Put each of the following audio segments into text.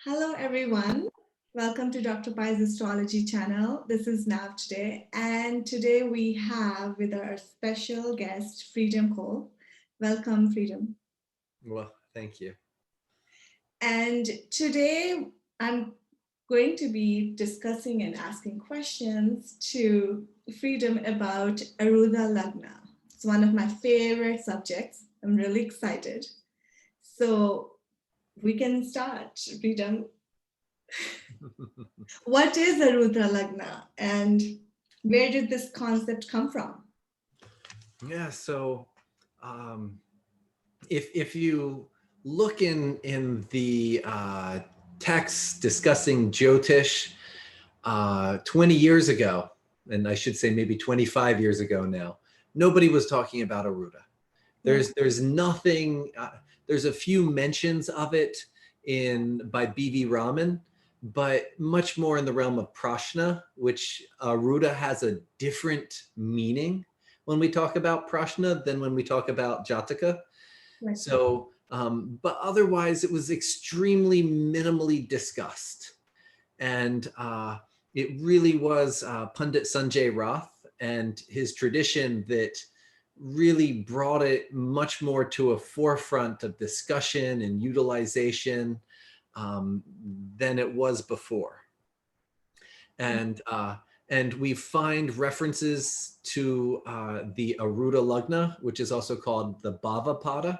Hello, everyone. Welcome to Dr. Pai's Astrology channel. This is Nav today, and today we have with our special guest, Freedom Cole. Welcome, Freedom. Well, thank you. And today I'm going to be discussing and asking questions to Freedom about Arudha Lagna. It's one of my favorite subjects. I'm really excited. So we can start, Freedom. What is Arudha Lagna and where did this concept come from? Yeah, so if you look in the texts discussing Jyotish 20 years ago, and I should say maybe 25 years ago now, nobody was talking about Arudha. There's nothing. There's a few mentions of it by B.V. Raman, but much more in the realm of Prashna, which Arudha has a different meaning when we talk about Prashna than when we talk about Jataka. Right. So, but otherwise it was extremely minimally discussed. And it really was Pundit Sanjay Rath and his tradition that really brought it much more to a forefront of discussion and utilization than it was before. And we find references to the Arudha Lagna, which is also called the Bava Pada,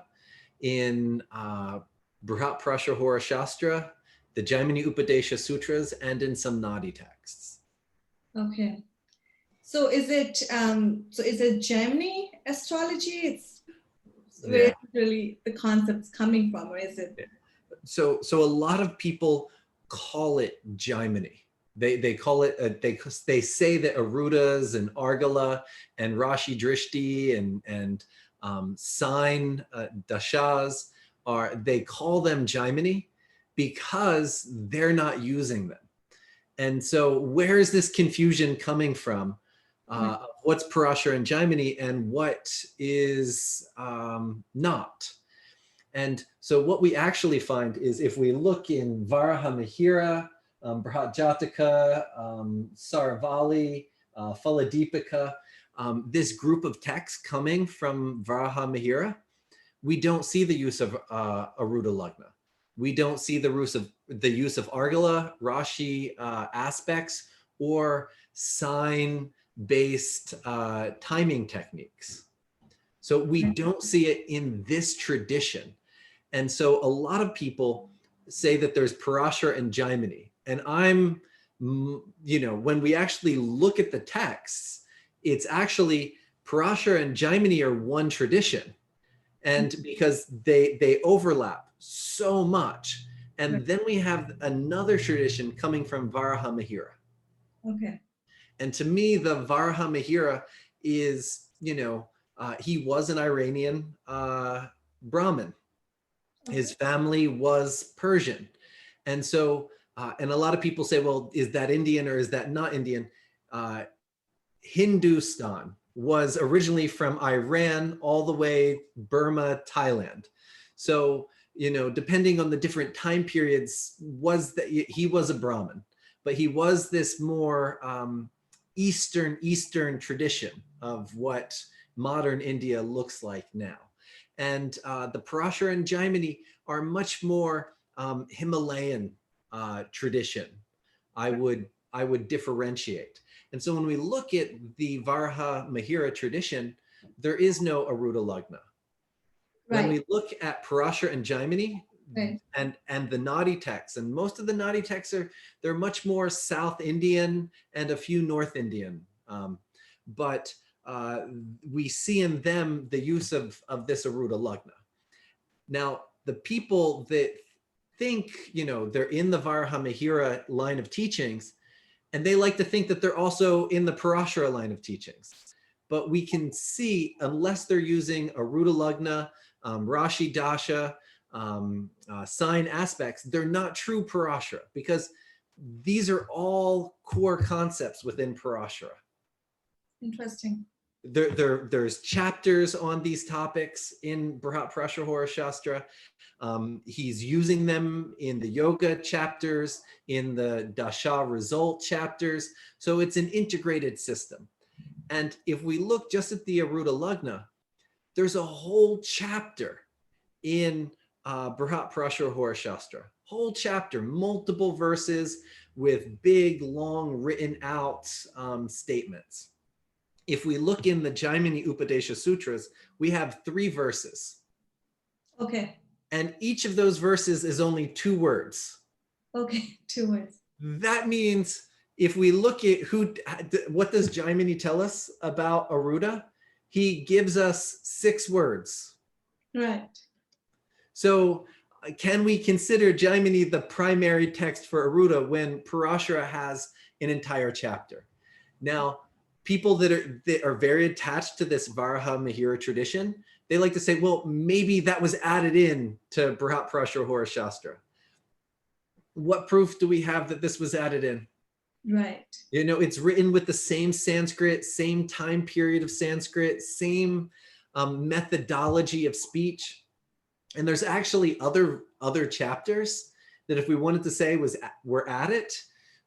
in Brihat Prashahora Shastra, the Jaimini Upadesha Sutras, and in some Nadi texts. Okay. So is it Gemini astrology? Where really the concept's coming from, or is it? So a lot of people call it Jaimini. They call it they say that Arudas and Argala and Rashi Drishti and sign dashas they call them Jaimini because they're not using them. And so where is this confusion coming from? What's Parashara and Jaimini and what is not? And so what we actually find is if we look in Varaha Mihira, Brihat Jataka, Saravali, Phaladipika, this group of texts coming from Varaha Mihira, we don't see the use of Arudha Lagna. We don't see the use of Argala, Rashi aspects, or sign-based timing techniques. So we don't see it in this tradition. And so a lot of people say that there's Parashara and Jaimini. And I'm, when we actually look at the texts, it's actually Parashara and Jaimini are one tradition. And because they overlap so much. And then we have another tradition coming from Varaha Mihira. Okay. And to me, the Varaha Mihira is, he was an Iranian Brahmin. His family was Persian. And so, and a lot of people say, well, is that Indian or is that not Indian? Hindustan was originally from Iran all the way Burma, Thailand. So, depending on the different time periods, he was a Brahmin, but he was this more Eastern tradition of what modern India looks like now. And the Parashara and Jaimini are much more Himalayan tradition. I would differentiate. And so when we look at the Varaha Mihira tradition, there is no Arudha Lagna. Right. When we look at Parashara and Jaimini and the Nadi texts, and most of the Nadi texts they're much more South Indian and a few North Indian. But we see in them the use of this Arudha Lagna. Now, the people that think, they're in the Varaha Mihira line of teachings, and they like to think that they're also in the Parashara line of teachings. But we can see, unless they're using Arudha Lagna, Rashi Dasha, sign aspects, they're not true Parashara, because these are all core concepts within Parashara. Interesting. there's chapters on these topics in Brihat Parashara Hora Shastra. He's using them in the yoga chapters, in the dasha result chapters. So it's an integrated system. And if we look just at the Arudha Lagna, there's a whole chapter in Brihat Parashara Hora Shastra. Whole chapter, multiple verses with big, long, written out statements. If we look in the Jaimini Upadesha Sutras, we have 3 verses. Okay. And each of those verses is only 2 words. Okay, 2 words. That means if we look at what does Jaimini tell us about Arudha? He gives us 6 words. Right. So can we consider Jaimini the primary text for Arudha when Parashara has an entire chapter? Now, people that are very attached to this Varaha Mihira tradition, they like to say, well, maybe that was added in to Brihat Parashara Hora Shastra. What proof do we have that this was added in? Right. You know, it's written with the same Sanskrit, same time period of Sanskrit, same methodology of speech. And there's actually other chapters that if we wanted to say were added,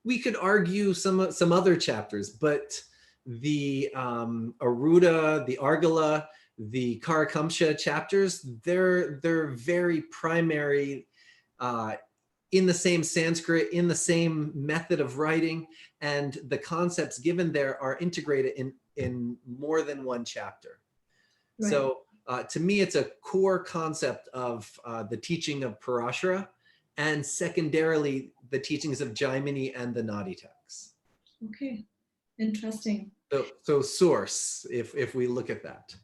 we could argue some other chapters, but the Arudha, the Argala, the Karakamsha chapters, they're very primary in the same Sanskrit, in the same method of writing, and the concepts given there are integrated in more than one chapter. Right. So to me, it's a core concept of the teaching of Parashara, and secondarily, the teachings of Jaimini and the Nadi texts. Okay, interesting. So source, if we look at that.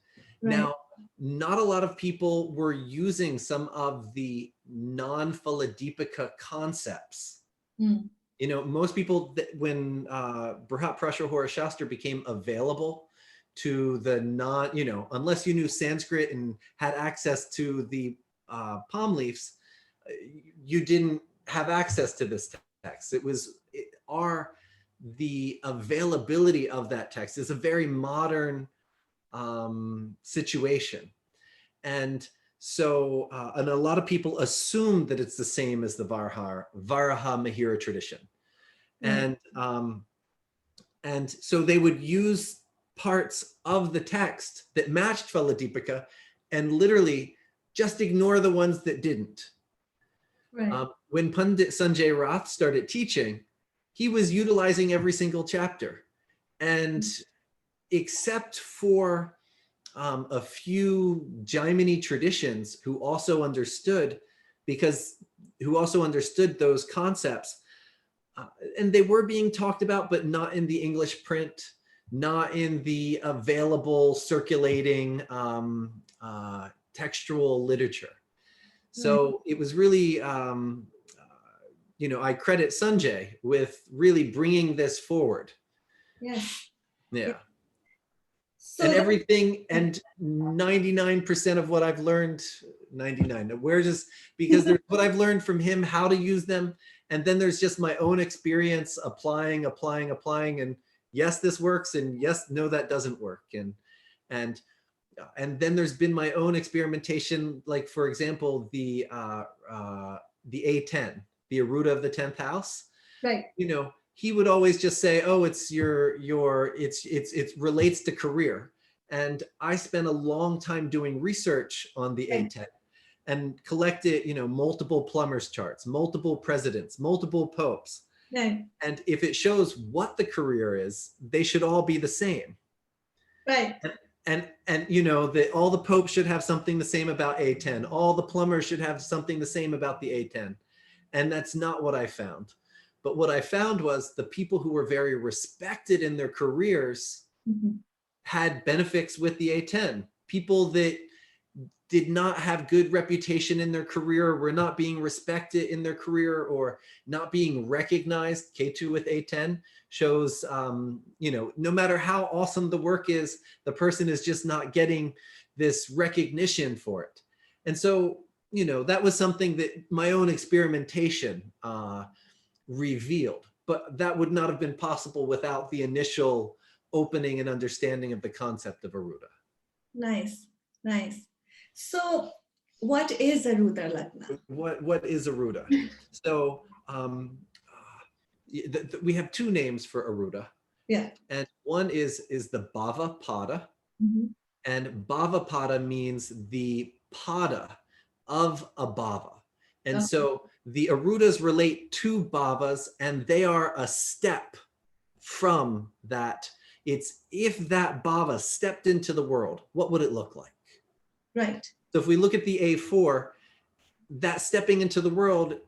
Right. Now, not a lot of people were using some of the non-Phaladipika concepts. Mm. You know, most people, when Brihat Parashara Hora Shastra became available to the unless you knew Sanskrit and had access to the palm leaves, you didn't have access to this text. The availability of that text is a very modern situation. And so, and a lot of people assume that it's the same as the Varaha Mihira tradition. Mm. And so they would use parts of the text that matched Phaladipika and literally just ignore the ones that didn't. Right. When Pandit Sanjay Rath started teaching, he was utilizing every single chapter. And except for a few Jaimini traditions who also understood those concepts, and they were being talked about, but not in the English print, not in the available circulating textual literature. So it was really, I credit Sanjay with really bringing this forward. Yes. Yeah. So and everything, and 99% of what I've learned, 99, because there's what I've learned from him, how to use them. And then there's just my own experience applying, and yes, this works. And yes, no, that doesn't work. And then there's been my own experimentation, like for example, the A10, the Arudha of the 10th house. Right. You know, he would always just say, oh, it's it relates to career. And I spent a long time doing research on the A10 and collected, multiple plumbers charts, multiple presidents, multiple popes. Right. And if it shows what the career is, they should all be the same. Right. And that all the popes should have something the same about A10. All the plumbers should have something the same about the A10. And that's not what I found. But what I found was the people who were very respected in their careers had benefics with the A10. People that did not have good reputation in their career, were not being respected in their career, or not being recognized. K2 with A10 shows, no matter how awesome the work is, the person is just not getting this recognition for it. And so, that was something that my own experimentation revealed, but that would not have been possible without the initial opening and understanding of the concept of Arudha. Nice, nice. So what is Arudha Lagna? What is Arudha? So we have two names for Arudha. Yeah. And one is the Bava Pada. Mm-hmm. And Bava Pada means the pada of a bhava. And Okay. so the Arudas relate to bhavas, and they are a step from that. It's if that bhava stepped into the world, what would it look like? Right. So if we look at the A4, that stepping into the world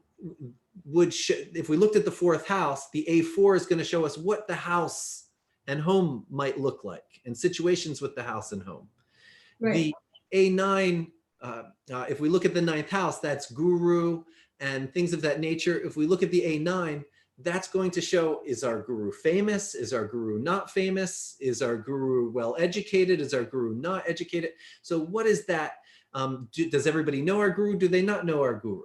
would, if we looked at the fourth house, the A4 is going to show us what the house and home might look like and situations with the house and home. Right. The A9, if we look at the ninth house, that's guru and things of that nature. If we look at the A9, that's going to show, is our guru famous? Is our guru not famous? Is our guru well-educated? Is our guru not educated? So what is that? Does everybody know our guru? Do they not know our guru?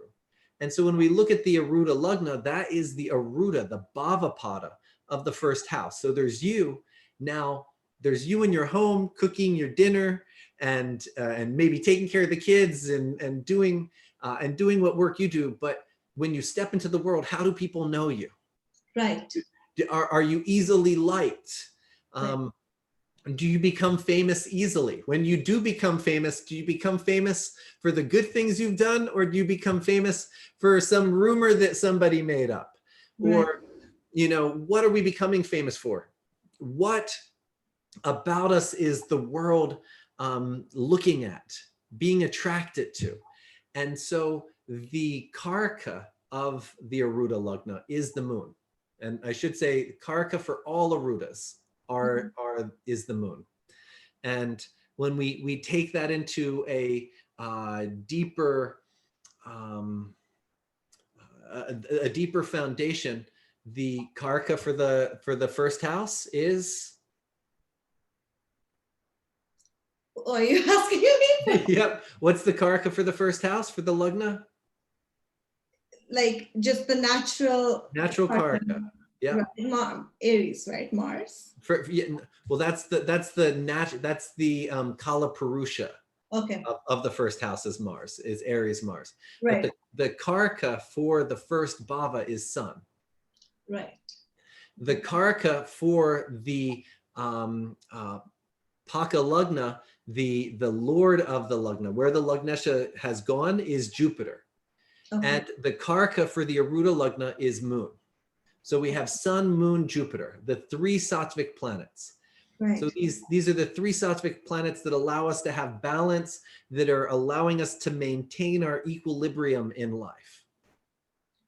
And so when we look at the Arudha Lagna, that is the Arudha, the Bava Pada of the first house. So there's you. Now there's you in your home cooking your dinner and maybe taking care of the kids and doing what work you do. But when you step into the world, how do people know you? Right. Are you easily liked? Right. Do you become famous easily? When you do become famous, do you become famous for the good things you've done, or do you become famous for some rumor that somebody made up? Right. Or, you know, what are we becoming famous for? What about us is the world looking at, being attracted to? And so the karaka of the Arudha Lagna is the moon. And I should say karaka for all Arudas is the moon. And when we take that into a deeper foundation, the karaka for the first house is. Oh, are you asking me? Yep. What's the karaka for the first house for the Lagna? Like just the natural karaka. Yeah. Right. Aries, right? Mars. Well, that's the Kala Purusha. Okay. Of the first house is Mars, is Aries Mars. Right. But the karaka for the first bhava is Sun. Right. The karaka for the Paka Lagna, the lord of the Lagna, where the Lagnesha has gone, is Jupiter. Okay. And the karaka for the Arudha Lagna is Moon. So we have Sun, Moon, Jupiter, the three sattvic planets. Right. So these are the three sattvic planets that allow us to have balance, that are allowing us to maintain our equilibrium in life.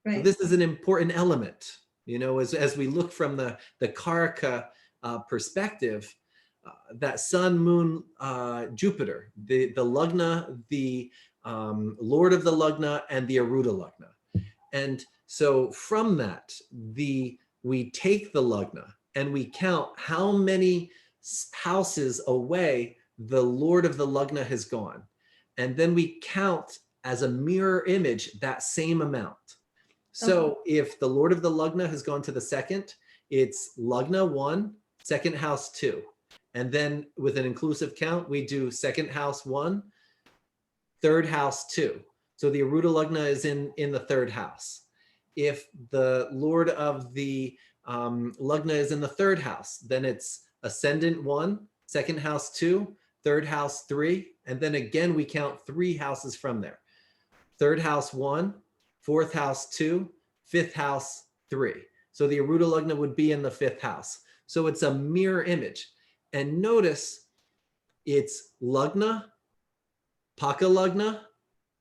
Right. So this is an important element, you know, as we look from the karaka perspective, that Sun, Moon, Jupiter, the Lagna, the Lord of the Lagna, and the Arudha Lagna. And so from that, we take the Lagna and we count how many houses away the Lord of the Lagna has gone. And then we count as a mirror image that same amount. So if the Lord of the Lagna has gone to the second, it's Lagna 1, second house 2. And then with an inclusive count, we do second house 1, third house 2. So the Arudha Lagna is in the third house. If the Lord of the Lagna is in the third house, then it's ascendant 1, second house 2, third house 3, and then again we count 3 houses from there. Third house 1, fourth house 2, fifth house 3. So the Arudha Lagna would be in the fifth house. So it's a mirror image. And notice it's Lagna, Paka Lagna,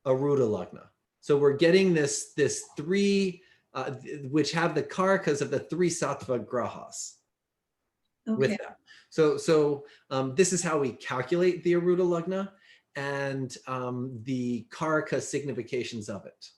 Arudha Lagna. So we're getting this three, which have the karakas of the three sattva grahas. Okay. With that. So this is how we calculate the Arudha Lagna and the karaka significations of it.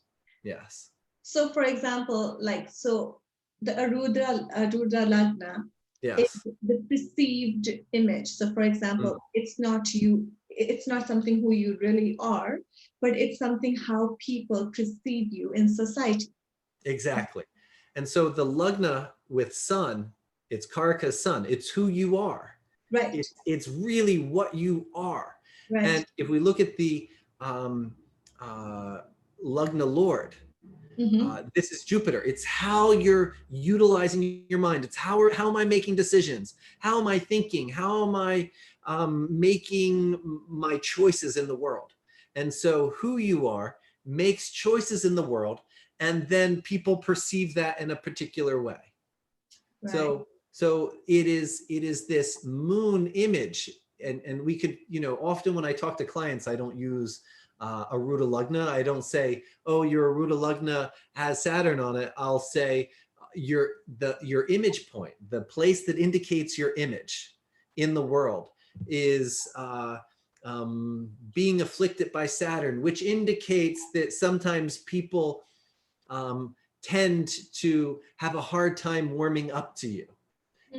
Yes. So for example, like, so the Arudha Lagna, yes, is the perceived image. So for example, it's not you, it's not something who you really are, but it's something how people perceive you in society. Exactly. And so the Lagna with Sun It's Karka's sun. It's who you are. Right. It's really what you are. Right. And if we look at the Lugna Lord, this is Jupiter. It's how you're utilizing your mind. It's how am I making decisions? How am I thinking? How am I making my choices in the world? And so who you are makes choices in the world, and then people perceive that in a particular way. Right. So it is this moon image, and we could, often when I talk to clients, I don't use Arudha Lugna. I don't say, oh, your Arudha Lugna has Saturn on it. I'll say your image point, the place that indicates your image in the world is being afflicted by Saturn, which indicates that sometimes people tend to have a hard time warming up to you.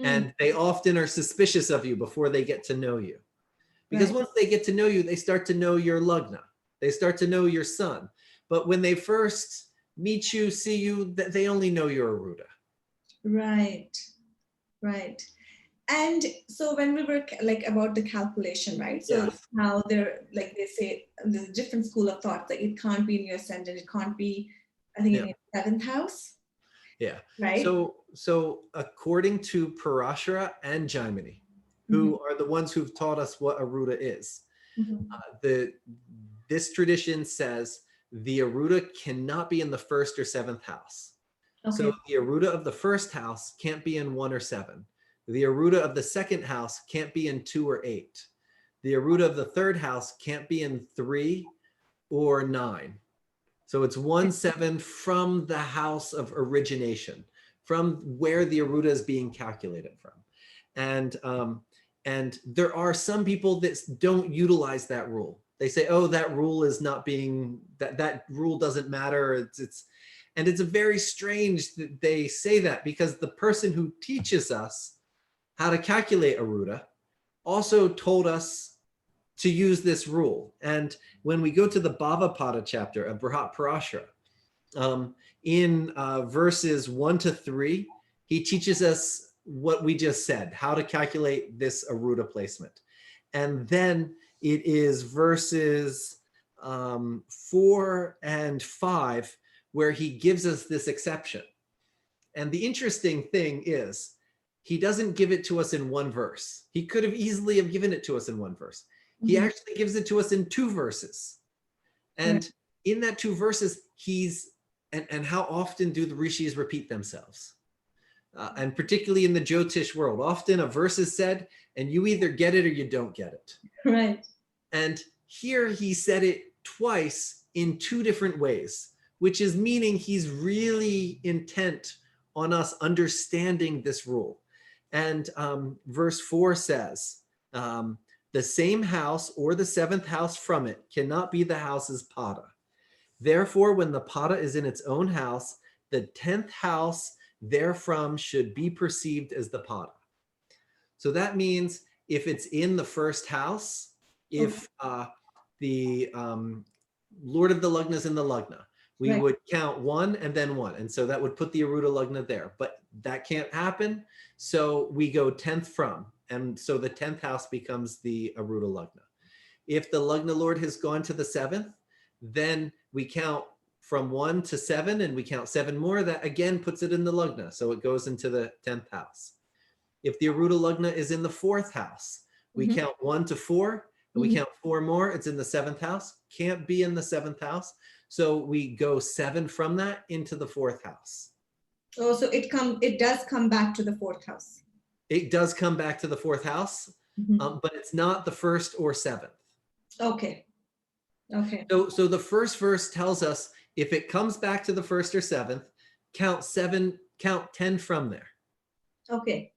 And they often are suspicious of you before they get to know you. Because once they get to know you, they start to know your Lugna. They start to know your sun. But when they first meet you, see you, they only know your Arudha. Right, right. And so when we were about the calculation, right? So now they say, there's a different school of thought that it can't be in your ascendant. It can't be, I think, in your 7th house. Yeah. Right. So according to Parashara and Jaimini, who are the ones who've taught us what Arudha is, this tradition says the Arudha cannot be in the 1st or 7th house. Okay. So the Arudha of the 1st house can't be in 1 or 7. The Arudha of the 2nd house can't be in 2 or 8. The Arudha of the 3rd house can't be in 3 or 9. So it's 1, 7 from the house of origination, from where the Arudha is being calculated from. And there are some people that don't utilize that rule. They say, oh, that rule is not being, that rule doesn't matter. And it's very strange that they say that, because the person who teaches us how to calculate Arudha also told us to use this rule. And when we go to the Bava Pada chapter of Brihat Parashara, in verses 1 to 3, he teaches us what we just said, how to calculate this Arudha placement. And then it is verses 4 and 5 where he gives us this exception. And the interesting thing is, he doesn't give it to us in one verse. He could have easily have given it to us in one verse. He actually gives it to us in 2 verses. And in that 2 verses, and how often do the rishis repeat themselves? And particularly in the Jyotish world, often a verse is said and you either get it or you don't get it. Right. And here he said it twice in 2 different ways, which is meaning he's really intent on us understanding this rule. And verse 4 says, the same house or the 7th house from it cannot be the house's pada. Therefore, when the pada is in its own house, the 10th house therefrom should be perceived as the pada. So that means if it's in the 1st house, if the Lord of the Lugna is in the Lugna, we would count 1 and then 1. And so that would put the Arudha Lugna there, but that can't happen. So we go 10th from. And so the 10th house becomes the Arudha Lugna. If the Lugna Lord has gone to the 7th, then we count from 1 to 7 and we count 7 more. That again puts it in the Lugna. So it goes into the 10th house. If the Arudha Lugna is in the 4th house, we count 1 to 4 and we count 4 more. It's in the 7th house. Can't be in the 7th house. So we go 7 from that into the 4th house. Oh, so it does come back to the 4th house. It does come back to the 4th house, but it's not the 1st or 7th. Okay. Okay. So the first verse tells us if it comes back to the 1st or 7th, count 10 from there. Okay.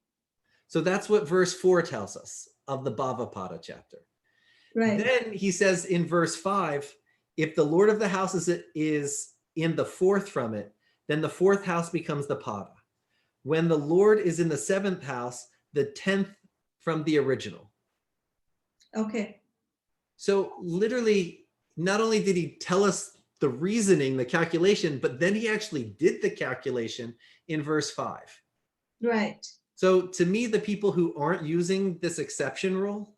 So that's what verse 4 tells us of the Bava Pada chapter. Right. Then he says in verse 5, if the Lord of the house is in the 4th from it, then the 4th house becomes the pada. When the Lord is in the 7th house, the 10th from the original. Okay. So literally, not only did he tell us the reasoning, the calculation, but then he actually did the calculation in verse 5. Right. So to me, the people who aren't using this exception rule,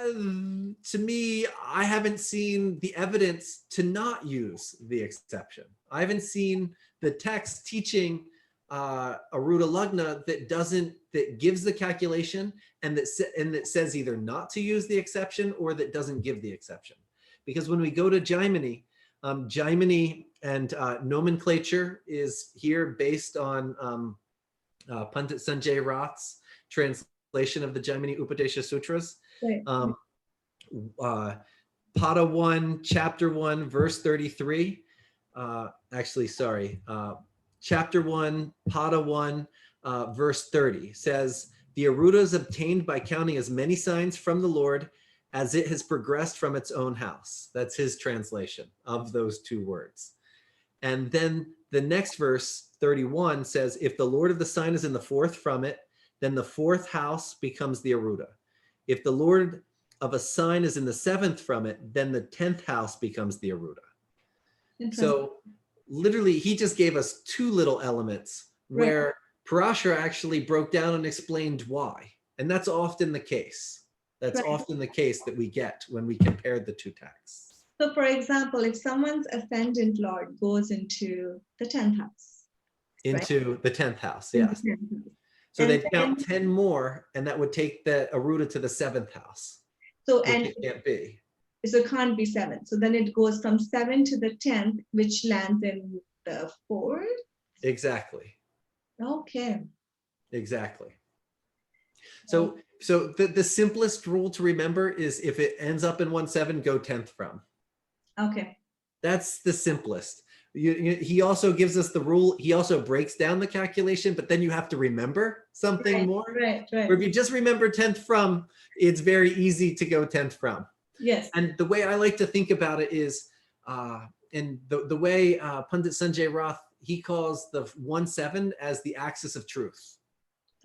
to me, I haven't seen the evidence to not use the exception. I haven't seen the text teaching Arudha Lagna that gives the calculation and that says either not to use the exception or that doesn't give the exception. Because when we go to Jaimini, Jaimini and nomenclature is here based on Pandit Sanjay Rath's translation of the Jaimini Upadesha Sutras. Right. Pada 1, chapter 1, verse 33. Chapter 1, Pada 1, verse 30 says, the Arudha is obtained by counting as many signs from the Lord as it has progressed from its own house. That's his translation of those two words. And then the next verse, 31, says, if the Lord of the sign is in the fourth from it, then the fourth house becomes the Arudha. If the Lord of a sign is in the seventh from it, then the 10th house becomes the Arudha. So literally, he just gave us two little elements where Parashara actually broke down and explained why. And that's often the case. That's often the case that we get when we compared the two texts. So for example, if someone's ascendant Lord goes into the 10th house. Into the 10th house, yes. So they'd count 10 more, and that would take the Arudha to the 7th house. So and it can't be. So it can't be 7. So then it goes from 7 to the 10th, which lands in the 4th. Exactly. Okay. Exactly. So the simplest rule to remember is if it ends up in 1-7, go 10th from. Okay. That's the simplest. He also gives us the rule. He also breaks down the calculation, but then you have to remember something more. Right. Or if you just remember 10th from, it's very easy to go 10th from. Yes. And the way I like to think about it is, and the way Pandit Sanjay Rath, he calls the 1-7 as the axis of truth.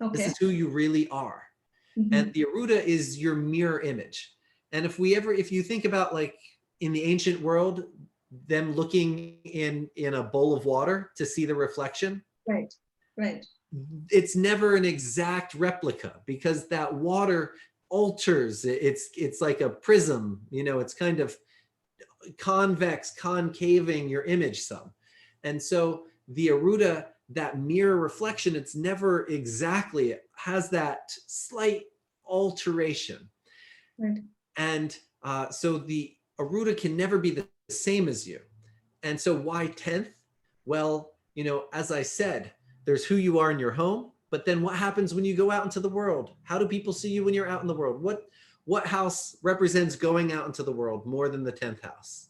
Okay. This is who you really are. Mm-hmm. And the Arudha is your mirror image. And if you think about, like, in the ancient world, them looking in a bowl of water to see the reflection. Right. It's never an exact replica because that water alters. It's like a prism, it's kind of convex, concaving your image some. And so the Arudha, that mirror reflection, it's never exactly, it has that slight alteration. Right. And so the Arudha can never be the same as you. And so why 10th? Well, as I said, there's who you are in your home, but then what happens when you go out into the world? How do people see you when you're out in the world? What house represents going out into the world more than the 10th house?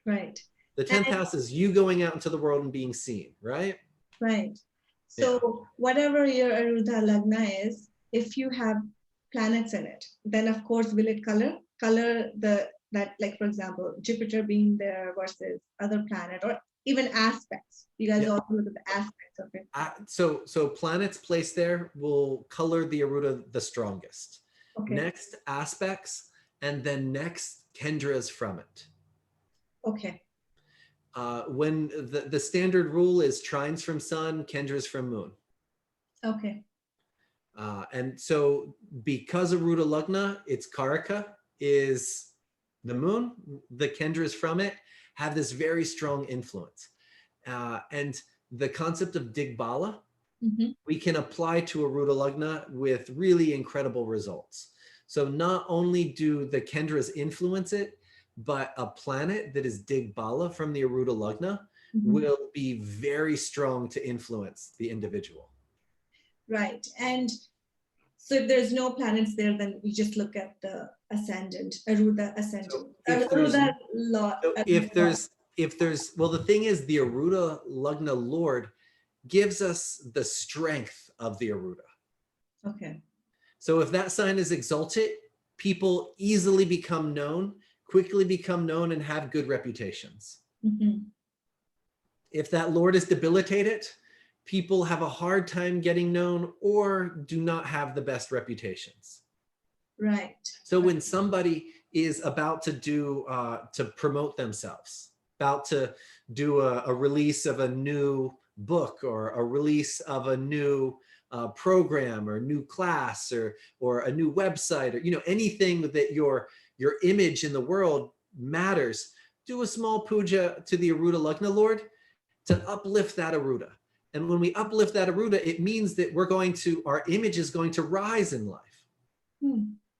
Right. The 10th house is you going out into the world and being seen, right? Right. So whatever your Arudha Lagna is, if you have planets in it, then of course will it color that, like, for example, Jupiter being there versus other planet, or even aspects. You guys also look at the aspects of it. So planets placed there will color the Arudha the strongest. Okay. Next, aspects, and then next, Kendras from it. Okay. When the standard rule is trines from sun, Kendras from moon. Okay. And so because Arudha Lagna, its Karaka is the moon, the Kendras from it have this very strong influence. And the concept of Digbala, we can apply to Arudha Lagna with really incredible results. So not only do the Kendras influence it, but a planet that is Digbala from the Arudha Lagna will be very strong to influence the individual. Right. And so if there's no planets there, then we just look at the ascendant, Arudha ascendant. So if there's, well, the thing is, the Arudha Lagna Lord gives us the strength of the Arudha. Okay. So if that sign is exalted, people easily become known, quickly become known, and have good reputations. If that Lord is debilitated, people have a hard time getting known or do not have the best reputations. Right. So when somebody is about to to promote themselves, about to do a release of a new book or a release of a new program or new class or a new website, or anything that your image in the world matters, do a small puja to the Arudha Lagna Lord to uplift that Arudha. And when we uplift that Arudha, it means that our image is going to rise in life.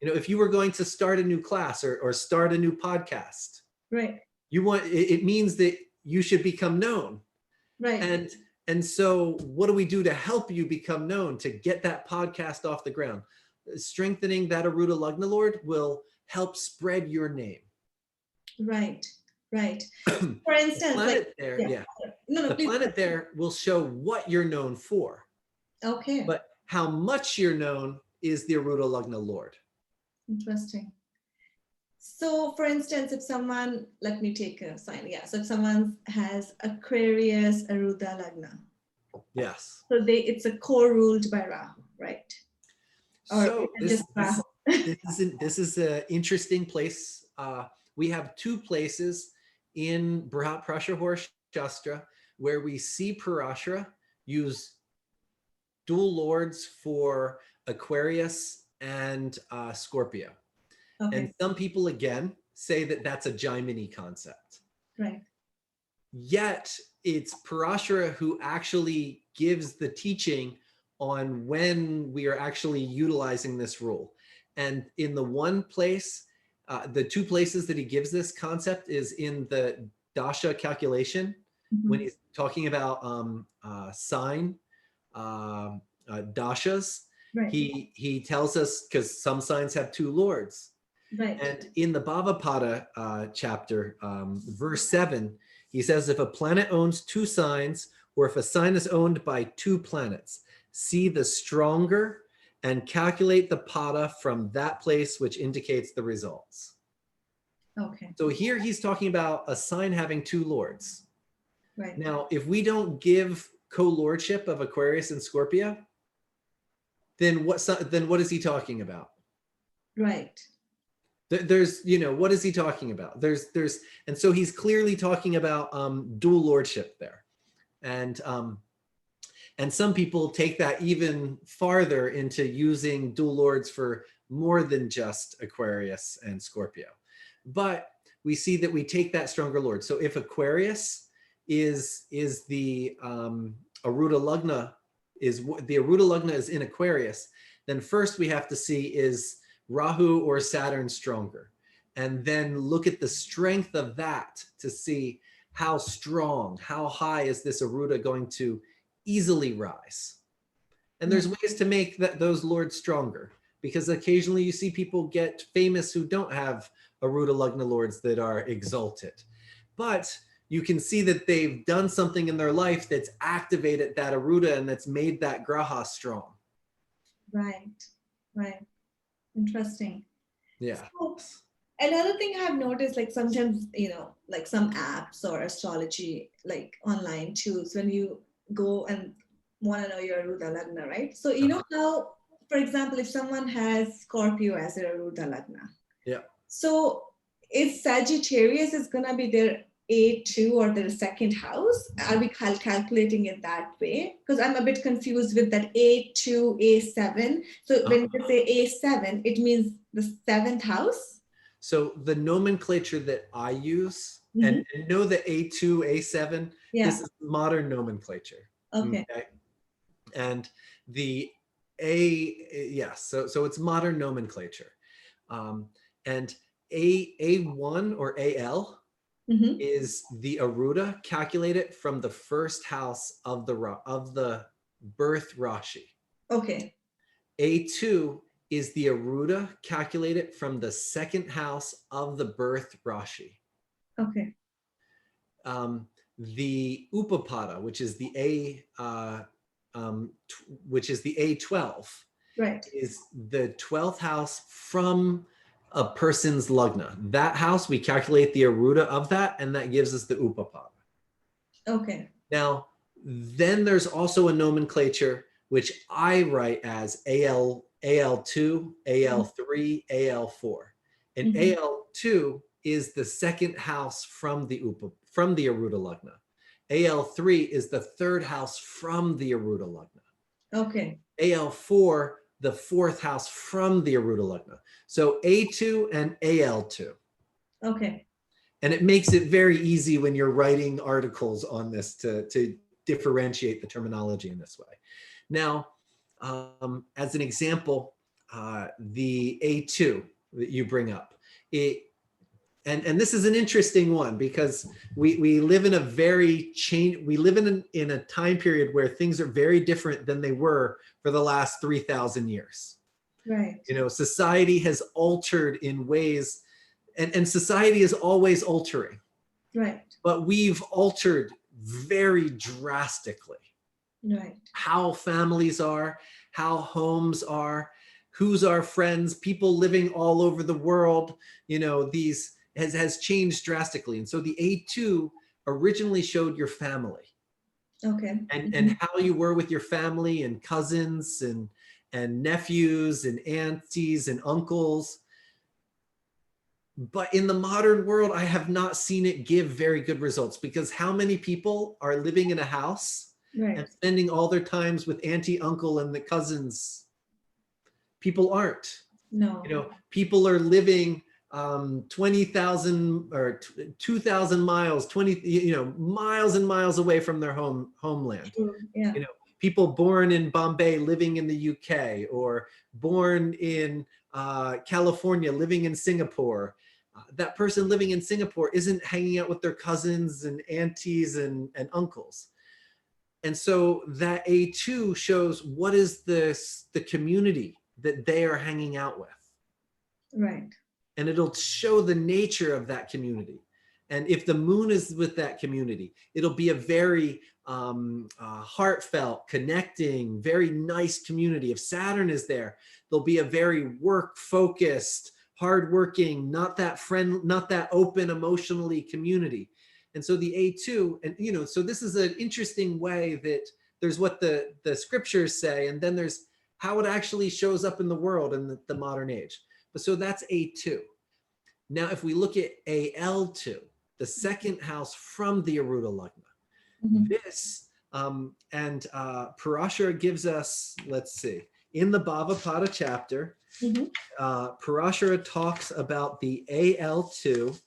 If you were going to start a new class or start a new podcast, right, it means that you should become known. right. And so what do we do to help you become known, to get that podcast off the ground? Strengthening that Arudha Lagna Lord will help spread your name. Right. For instance, the planet there will show what you're known for. Okay. But how much you're known is the Arudha Lagna Lord. Interesting. So for instance, if someone, let me take a sign. Yeah. So if someone has Aquarius Arudha Lagna. Yes. So it's a core ruled by Rahu, right? Or so this is an interesting place. We have two places in Brihat Prashahor Shastra where we see Parashara use dual lords for Aquarius and Scorpio. Okay. And some people, again, say that that's a Jaimini concept. Right. Yet it's Parashara who actually gives the teaching on when we are actually utilizing this rule. And in the one place, the two places that he gives this concept is in the Dasha calculation, when he's talking about sign dashas. Right. He tells us, because some signs have two lords. Right. And in the Bava Pada chapter, verse 7, he says, if a planet owns two signs, or if a sign is owned by two planets, see the stronger and calculate the pada from that place which indicates the results. Okay. So here he's talking about a sign having two lords. Right. Now, if we don't give co-lordship of Aquarius and Scorpio, then what is he talking about? Right. There's, what is he talking about? And so he's clearly talking about dual lordship there. And some people take that even farther into using dual lords for more than just Aquarius and Scorpio. But we see that we take that stronger lord. So if Aquarius is the Arudha Lagna, is in Aquarius, then first we have to see, is Rahu or Saturn stronger? And then look at the strength of that to see how strong, how high is this Arudha going to easily rise. And there's ways to make those lords stronger, because occasionally you see people get famous who don't have Arudha Lagna lords that are exalted. But you can see that they've done something in their life that's activated that Arudha and that's made that graha strong. Right. Interesting. Yeah. So, another thing I've noticed, like sometimes, like some apps or astrology, like online tools, when you go and want to know your Arudha Lagna, right? So you know how, for example, if someone has Scorpio as their Arudha Lagna, yeah. So if Sagittarius is gonna be their A2 or their second house, are we calculating it that way? Because I'm a bit confused with that A2, A7. So when you say A7, it means the seventh house? So the nomenclature that I use, and know that A2, A7, this is modern nomenclature. Okay. And the so it's modern nomenclature. And A1 or AL is the Arudha calculated from the first house of the birth Rashi. Okay. A2 is the Arudha calculated from the second house of the birth Rashi. Okay. The Upapada, which is the A12, right, is the 12th house from a person's lagna. That house, we calculate the Arudha of that, and that gives us the Upapada. Okay. Now, then there's also a nomenclature which I write as AL, AL2, AL3, AL4. And AL2 is the second house from the Arudha Lagna. AL3 is the third house from the Arudha Lagna. Okay. AL4, the fourth house from the Arudha Lagna. So A2 and AL2. Okay. And it makes it very easy when you're writing articles on this to differentiate the terminology in this way. Now, as an example, the A2 that you bring up, and this is an interesting one because we live in a in a time period where things are very different than they were for the last 3,000 years. Right. You know, society has altered in ways, and society is always altering. Right. But we've altered very drastically. Right. How families are, how homes are, who's our friends, people living all over the world, you know, these has changed drastically. And so the A2 originally showed your family. Okay. And how you were with your family and cousins and nephews and aunties and uncles. But in the modern world, I have not seen it give very good results, because how many people are living in a house and spending all their times with auntie, uncle, and the cousins? People aren't. No. You know, people are living 20,000 or 2,000 miles, miles and miles away from their homeland. True. Yeah. You know, people born in Bombay living in the UK, or born in California living in Singapore. That person living in Singapore isn't hanging out with their cousins and aunties and uncles. And so that A2 shows what is the community that they are hanging out with. Right. And it'll show the nature of that community. And if the moon is with that community, it'll be a very heartfelt, connecting, very nice community. If Saturn is there, there'll be a very work-focused, hardworking, not that open emotionally community. And so the A2, and you know, so this is an interesting way that there's what the scriptures say, and then there's how it actually shows up in the world in the modern age. But so that's A2. Now, if we look at AL2, the second house from the Arudha Lagna, this, Parashara gives us, let's see, in the Bava Pada chapter, Parashara talks about the AL2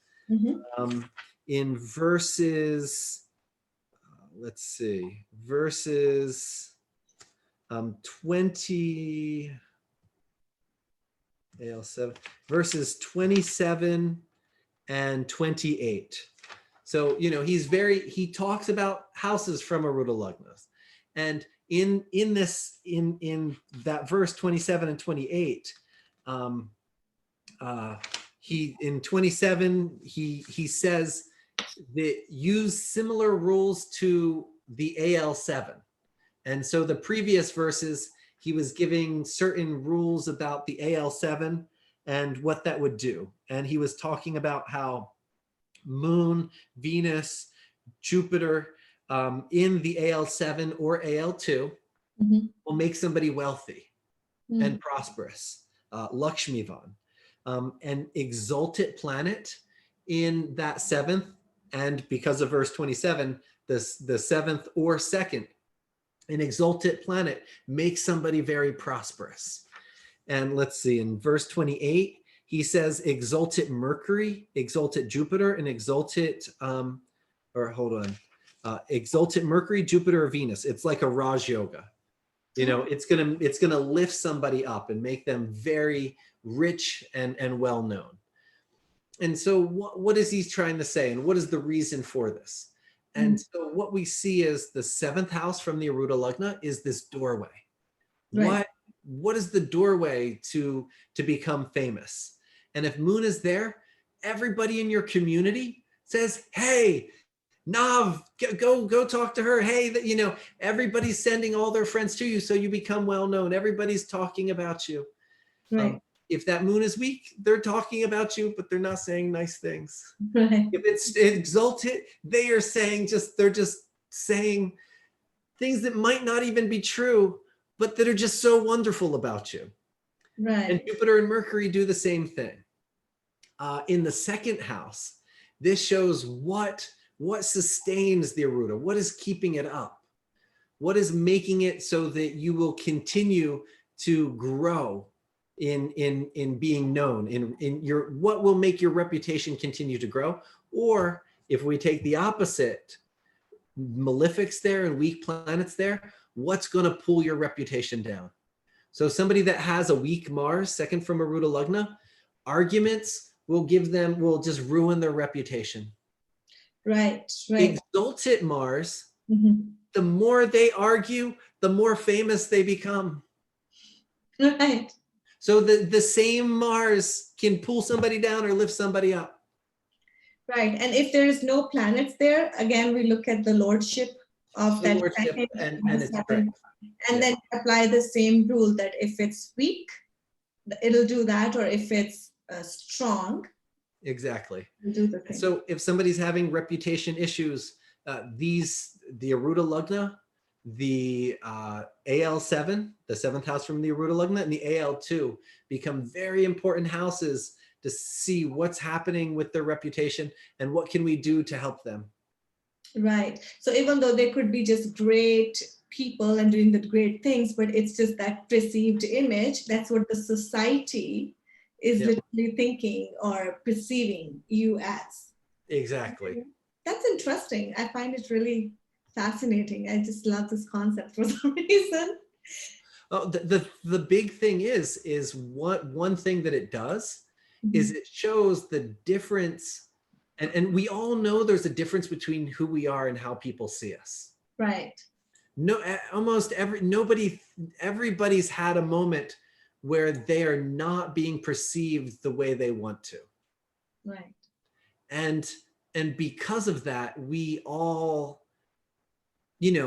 in verses, let's see, verses 20, AL7, verses 27 and 28. So, you know, he talks about houses from Arudha Lagnas. And in that verse 27 and 28, in 27, he says that use similar rules to the AL7. And so the previous verses, he was giving certain rules about the AL7 and what that would do. And he was talking about how Moon, Venus, Jupiter in the AL7 or AL2 will make somebody wealthy and prosperous, Lakshmivan. An exalted planet in that seventh, and because of verse 27, the seventh or second, an exalted planet makes somebody very prosperous. And let's see, in verse 28, he says exalted Mercury, exalted Jupiter, and exalted, exalted Mercury, Jupiter, or Venus. It's like a Raj Yoga. You know, it's gonna lift somebody up and make them very rich and well known. And so what is he trying to say, and what is the reason for this? And so what we see is the seventh house from the Arudha Lagna is this doorway. Right. What is the doorway to become famous? And if Moon is there, everybody in your community says, hey, Nav, go talk to her. Hey, you know, everybody's sending all their friends to you, so you become well known. Everybody's talking about you. Right. If that moon is weak, they're talking about you, but they're not saying nice things. Right. If it's exalted, they're just saying things that might not even be true, but that are just so wonderful about you. Right. And Jupiter and Mercury do the same thing. In the second house, this shows what What sustains the Arudha? What is keeping it up? What is making it so that you will continue to grow in being known, in your, what will make your reputation continue to grow? Or if we take the opposite, malefics there and weak planets there, what's going to pull your reputation down? So somebody that has a weak Mars, second from Arudha Lagna, arguments will just ruin their reputation. Right. Exalted Mars, the more they argue, the more famous they become. Right. So the same Mars can pull somebody down or lift somebody up. Right. And if there is no planets there, again, we look at the lordship of that second and its strength. And then apply the same rule that if it's weak, it'll do that, or if it's strong. Exactly. Do the thing. So if somebody's having reputation issues, the Arudha Lagna, the AL7, the seventh house from the Arudha Lagna, and the AL2 become very important houses to see what's happening with their reputation and what can we do to help them. Right. So even though they could be just great people and doing the great things, but it's just that perceived image, that's what the society is literally thinking or perceiving you as. Exactly. That's interesting. I find it really fascinating. I just love this concept for some reason. Oh, the big thing is what one thing that it does is it shows the difference, and we all know there's a difference between who we are and how people see us. Right. No, everybody's had a moment where they are not being perceived the way they want to. Right. And because of that, we all,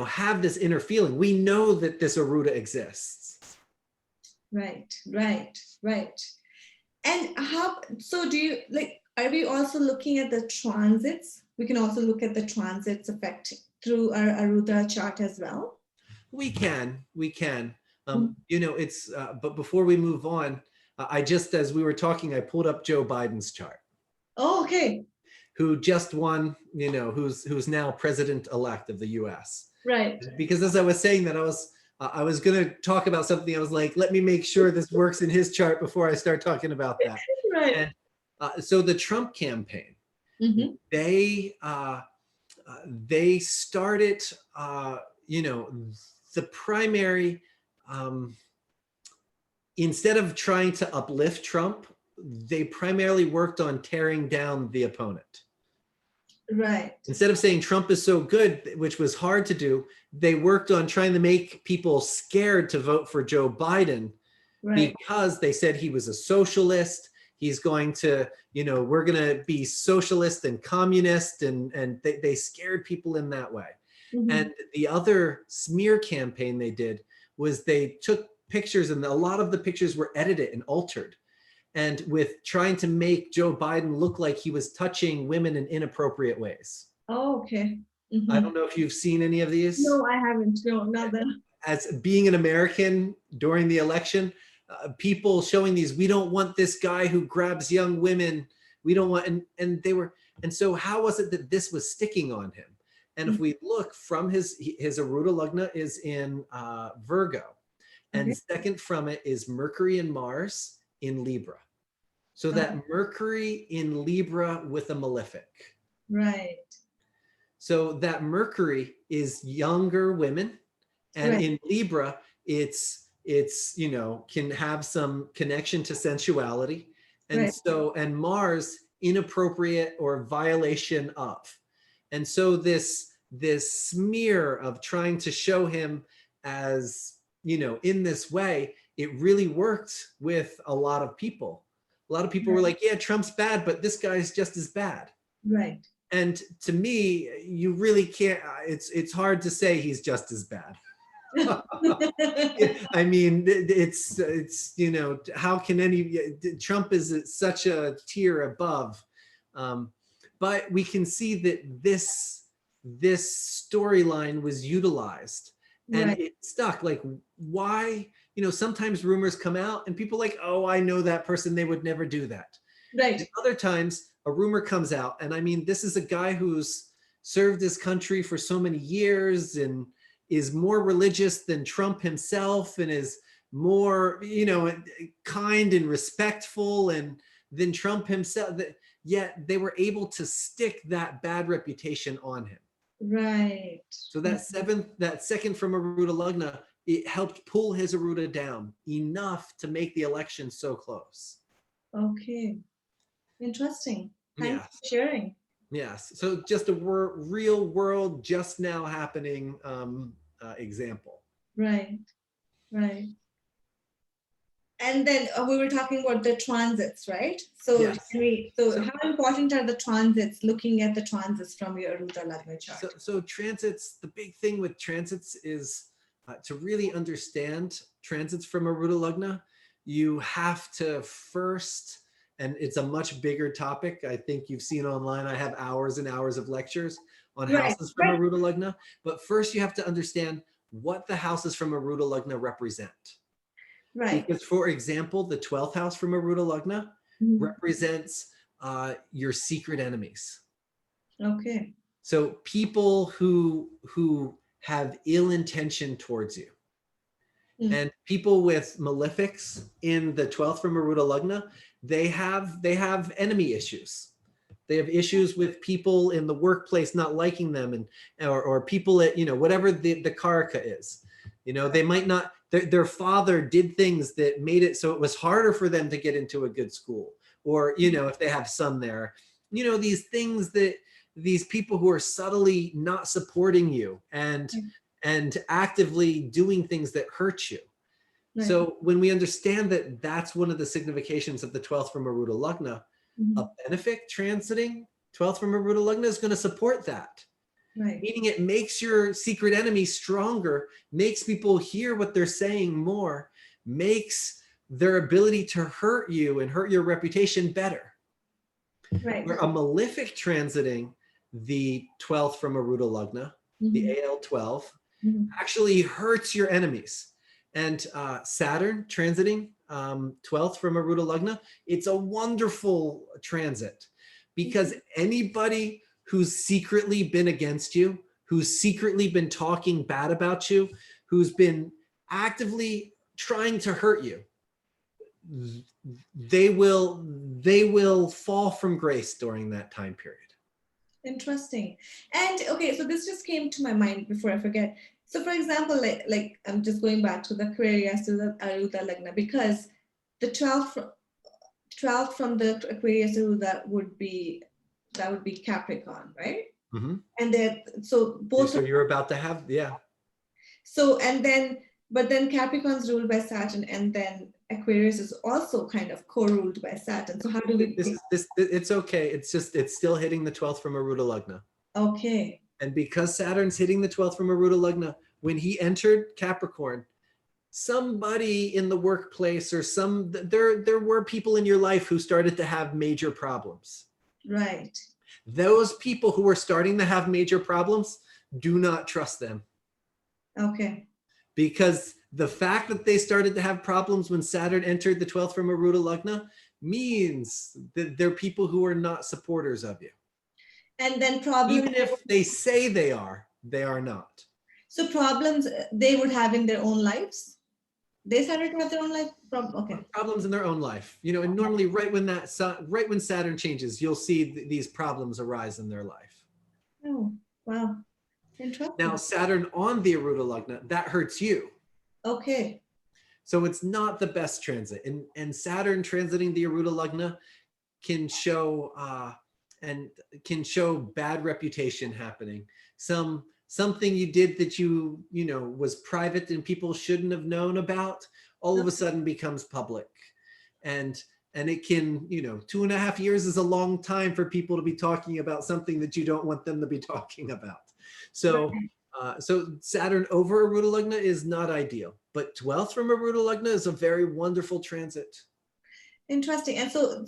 have this inner feeling. We know that this Arudha exists. Right. And so do you, are we also looking at the transits? We can also look at the transits effect through our Arudha chart as well? We can. It's, but before we move on, as we were talking, I pulled up Joe Biden's chart. Oh, okay. Who just won, who's now president-elect of the US. Right. Because as I was saying that, I was going to talk about something. I was like, let me make sure this works in his chart before I start talking about that. Right. And so the Trump campaign, they started, the primary, instead of trying to uplift Trump, they primarily worked on tearing down the opponent. Right. Instead of saying Trump is so good, which was hard to do, they worked on trying to make people scared to vote for Joe Biden, because they said he was a socialist. He's going to, we're going to be socialist and communist, and they scared people in that way. And the other smear campaign they did was they took pictures, and a lot of the pictures were edited and altered, and with trying to make Joe Biden look like he was touching women in inappropriate ways. Oh, okay. I don't know if you've seen any of these. No, I haven't. No, not that. As being an American during the election, people showing these, we don't want this guy who grabs young women. We don't want, and so how was it that this was sticking on him? And if we look from his Arudha Lagna is in Virgo, and second from it is Mercury and Mars in Libra. So that Mercury in Libra with a malefic. Right. So that Mercury is younger women, and in Libra, it's can have some connection to sensuality, and and Mars inappropriate or violation of, and so this smear of trying to show him as in this way, it really worked with a lot of people. A lot of people were like, yeah, Trump's bad, but this guy's just as bad. Right. And to me, you really can't, it's hard to say he's just as bad. I mean, it's how can Trump is such a tier above. But we can see that this storyline was utilized and it stuck. Like, why, sometimes rumors come out and people like, oh, I know that person, they would never do that. Right. And other times a rumor comes out, and I mean, this is a guy who's served his country for so many years and is more religious than Trump himself and is more, kind and respectful and than Trump himself. Yet they were able to stick that bad reputation on him. Right. So that second from Arudha Lagna, it helped pull his Arudha down enough to make the election so close. Okay. Interesting. Thanks Yes. for sharing. Yes. So just a real world, just now happening example. Right. Right. And then we were talking about the transits, right? So, Yes. so how important are the transits, looking at the transits from your Arudha Lagna chart? So transits, the big thing with transits is to really understand transits from Arudha Lagna, you have to first, and it's a much bigger topic. I think you've seen online, I have hours and hours of lectures on houses from Arudha Lagna. But first you have to understand what the houses from Arudha Lagna represent. Right. Because for example, the 12th house from Arudha Lagna represents your secret enemies. Okay. So people who have ill intention towards you. And people with malefics in the 12th from Arudha Lagna, they have enemy issues. They have issues with people in the workplace not liking them, and or people at, whatever the karaka is. They might not, their father did things that made it so it was harder for them to get into a good school, or if they have son there, these things that these people who are subtly not supporting you and actively doing things that hurt you. Right. So when we understand that that's one of the significations of the 12th from Arudha Lagna, a benefic transiting 12th from Arudha Lagna is going to support that. Right. Meaning it makes your secret enemy stronger, makes people hear what they're saying more, makes their ability to hurt you and hurt your reputation better. Right. Where a malefic transiting the 12th from Arudha Lagna, the AL12, actually hurts your enemies. And Saturn transiting 12th from Arudha Lagna, it's a wonderful transit, because anybody who's secretly been against you, who's secretly been talking bad about you, who's been actively trying to hurt you, they will fall from grace during that time period. Interesting. And okay, so this just came to my mind before I forget. So for example, like I'm just going back to the Aquarius, to the Arudha Lagna, because the 12th from the Aquarius Arudha would be Capricorn, right? And then so both. So you're about to have, yeah. So but then Capricorn's ruled by Saturn, and then Aquarius is also kind of co-ruled by Saturn. So how do we? It's okay. It's still hitting the 12th from Arudha Lagna. Okay. And because Saturn's hitting the 12th from Arudha Lagna, when he entered Capricorn, somebody in the workplace or there were people in your life who started to have major problems. Right. Those people who were starting to have major problems, do not trust them. Okay. Because the fact that they started to have problems when Saturn entered the 12th from Arudha Lagna means that they're people who are not supporters of you. And then problems, even if they say they are not. So problems they would have in their own lives? They started to have their own life okay. Problems in their own life. And normally right when Saturn changes, you'll see these problems arise in their life. Oh, wow. Interesting. Now Saturn on the Arudha Lagna, that hurts you. Okay. So it's not the best transit. And Saturn transiting the Arudha Lagna can show bad reputation happening. Something you did that was private and people shouldn't have known about, all of a sudden becomes public. And it can, 2.5 years is a long time for people to be talking about something that you don't want them to be talking about. So Saturn over Arudha Lagna is not ideal, but 12th from Arudha Lagna is a very wonderful transit. Interesting. And so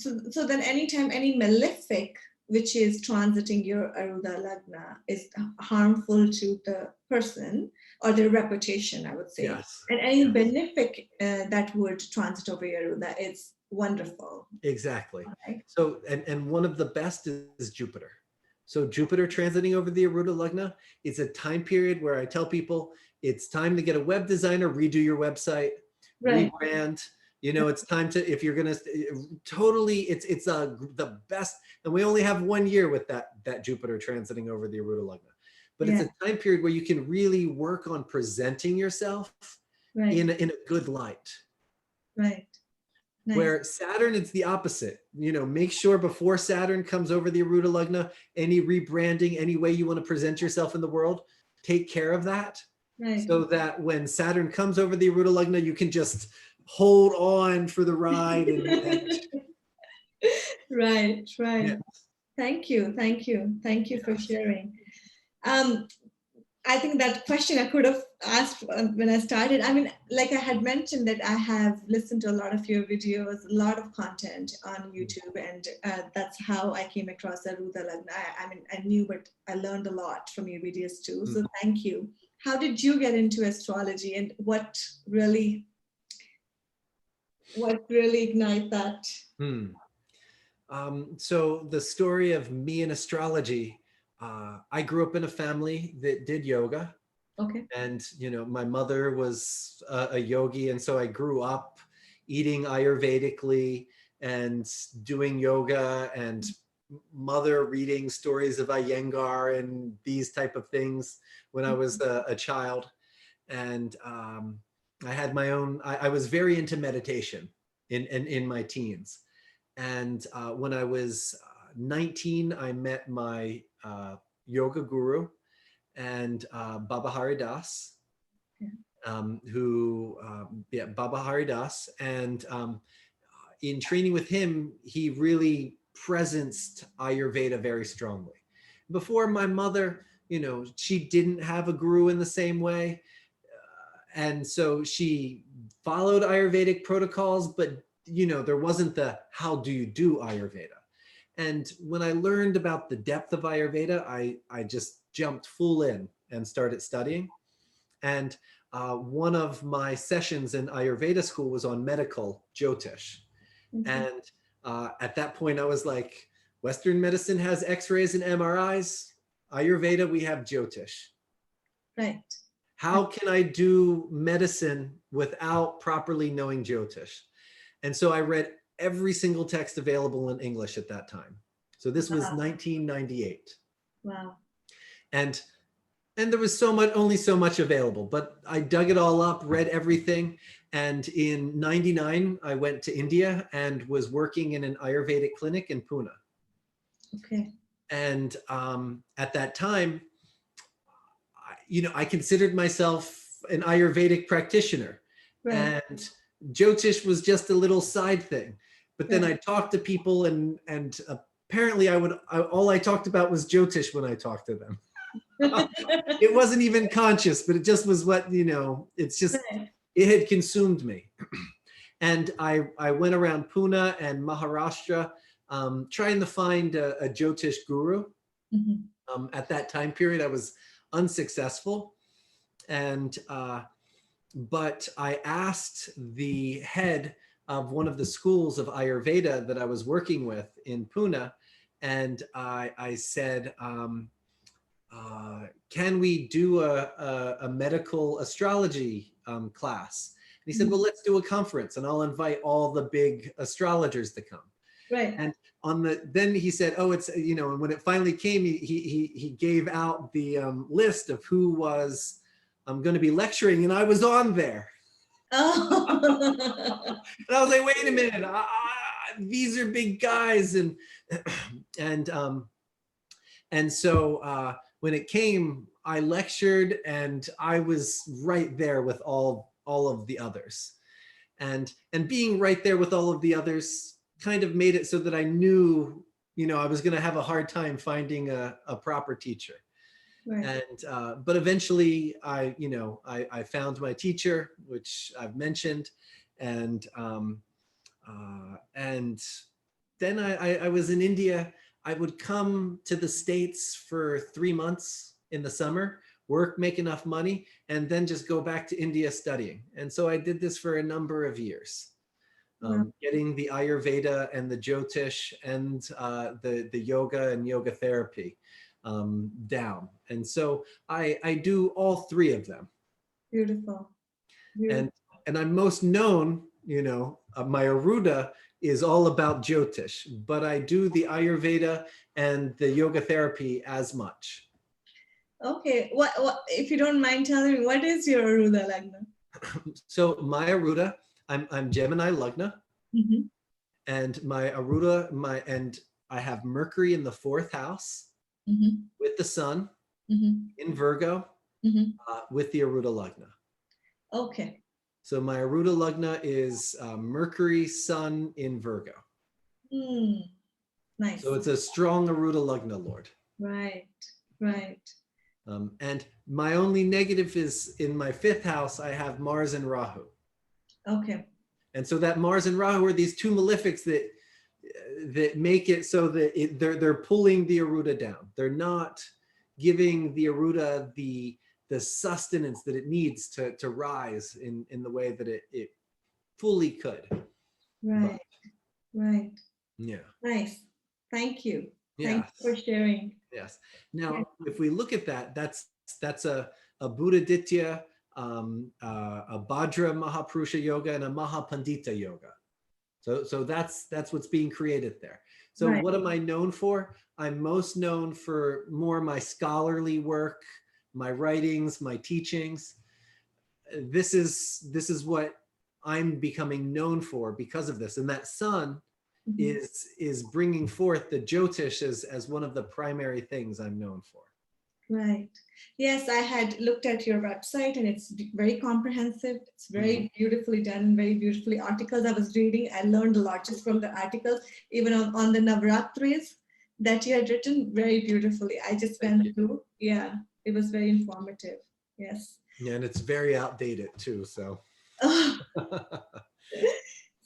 then anytime any malefic which is transiting your Arudha Lagna is harmful to the person or their reputation, I would say. Yes. And any benefic that would transit over your Arudha, it's wonderful. Exactly. Okay. So, and one of the best is Jupiter. So Jupiter transiting over the Arudha Lagna, it's a time period where I tell people it's time to get a web designer, redo your website, Right. rebrand. You know, it's time to, if you're gonna totally, it's the best, and we only have 1 year with that Jupiter transiting over the Arudha Lagna. But it's Yeah. a time period where you can really work on presenting yourself Right. in a good light. Right. Nice. Where Saturn, it's the opposite. You know, make sure before Saturn comes over the Arudha Lagna, any rebranding, any way you want to present yourself in the world, take care of that. Right. So that when Saturn comes over the Arudha Lagna, you can just hold on for the ride. Right, right. Yeah. Thank you, thank you, thank you for sharing. I think that question I could have asked when I started. I mean, like I had mentioned that I have listened to a lot of your videos, a lot of content on YouTube, and that's how I came across Arudha Lagna. I mean, I knew, but I learned a lot from your videos too. So thank you. How did you get into astrology, and what really ignite that? So the story of me and astrology, I grew up in a family that did yoga. Okay. And, you know, my mother was a yogi. And so I grew up eating Ayurvedically and doing yoga, and mother reading stories of Iyengar and these type of things when I was a child. And I had my own, I was very into meditation in my teens. And when I was 19, I met my yoga guru, and Baba Haridas, Baba Haridas. And in training with him, he really presenced Ayurveda very strongly. Before, my mother, you know, she didn't have a guru in the same way. And so she followed Ayurvedic protocols, but, you know, there wasn't the, how do you do Ayurveda? And when I learned about the depth of Ayurveda, I just jumped full in and started studying. And one of my sessions in Ayurveda school was on medical Jyotish. And at that point, I was like, Western medicine has X-rays and MRIs. Ayurveda, we have Jyotish. Right. How can I do medicine without properly knowing Jyotish? And so I read every single text available in English at that time. So this was 1998. Wow. And there was only so much available, but I dug it all up, read everything. And in 99, I went to India and was working in an Ayurvedic clinic in Pune. Okay. And at that time, you know, I considered myself an Ayurvedic practitioner. Right. And Jyotish was just a little side thing. But then I talked to people, and apparently all I talked about was Jyotish when I talked to them. It wasn't even conscious, but it just was what, you know, it's just, it had consumed me. And I went around Pune and Maharashtra trying to find a Jyotish guru. At that time period, I was unsuccessful. And, but I asked the head of one of the schools of Ayurveda that I was working with in Pune. And I said, can we do a medical astrology class? And he said, well, let's do a conference and I'll invite all the big astrologers to come. Right. And then he said, oh, it's, you know, and when it finally came, he gave out the list of who was going to be lecturing, and I was on there. Oh. And I was like, wait a minute, these are big guys. And so when it came, I lectured, and I was right there with all of the others. And being right there with all of the others kind of made it so that I knew, you know, I was going to have a hard time finding a proper teacher. Right. And but eventually I found my teacher, which I've mentioned, and then I was in India. I would come to the States for 3 months in the summer, work, make enough money, and then just go back to India studying. And so I did this for a number of years, getting the Ayurveda and the Jyotish and the yoga and yoga therapy. down. And so I do all three of them. Beautiful. Beautiful. And I'm most known, my Arudha is all about Jyotish, but I do the Ayurveda and the yoga therapy as much. Okay, what if you don't mind telling me, what is your Arudha Lagna? So my Arudha, I'm Gemini Lagna, Mm-hmm. and my Arudha, and I have Mercury in the 4th house Mm-hmm. with the Sun Mm-hmm. in Virgo, Mm-hmm. with the Arudha Lagna. Okay. So my Arudha Lagna is Mercury, Sun in Virgo. Nice. So it's a strong Arudha Lagna lord. Right, right. And my only negative is in my 5th house, I have Mars and Rahu. Okay. And so that Mars and Rahu are these two malefics that make it so that they're pulling the Arudha down. They're not giving the Arudha the sustenance that it needs to rise in the way that it fully could. Right, right. Yeah. Nice. Thank you. Yeah. Thank you for sharing. Yes. Now, if we look at that, that's a Buddhaditya, a Bhadra Mahapurusha yoga, and a Mahapandita yoga. So that's what's being created there. So Right. What am I known for? I'm most known for more my scholarly work, my writings, my teachings. This is what I'm becoming known for because of this. And that Sun is bringing forth the Jyotish as one of the primary things I'm known for. Right. Yes, I had looked at your website and it's very comprehensive. It's very beautifully done, very beautifully articles I was reading. I learned a lot just from the articles, even on the Navaratris that you had written very beautifully. I just went through. Yeah, it was very informative. Yes. Yeah, and it's very outdated too, so.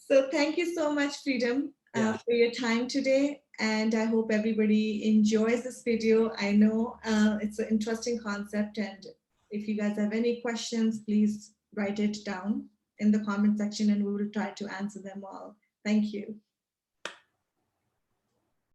So thank you so much, Freedom, for your time today. And I hope everybody enjoys this video. I know it's an interesting concept. And if you guys have any questions, please write it down in the comment section and we will try to answer them all. Thank you.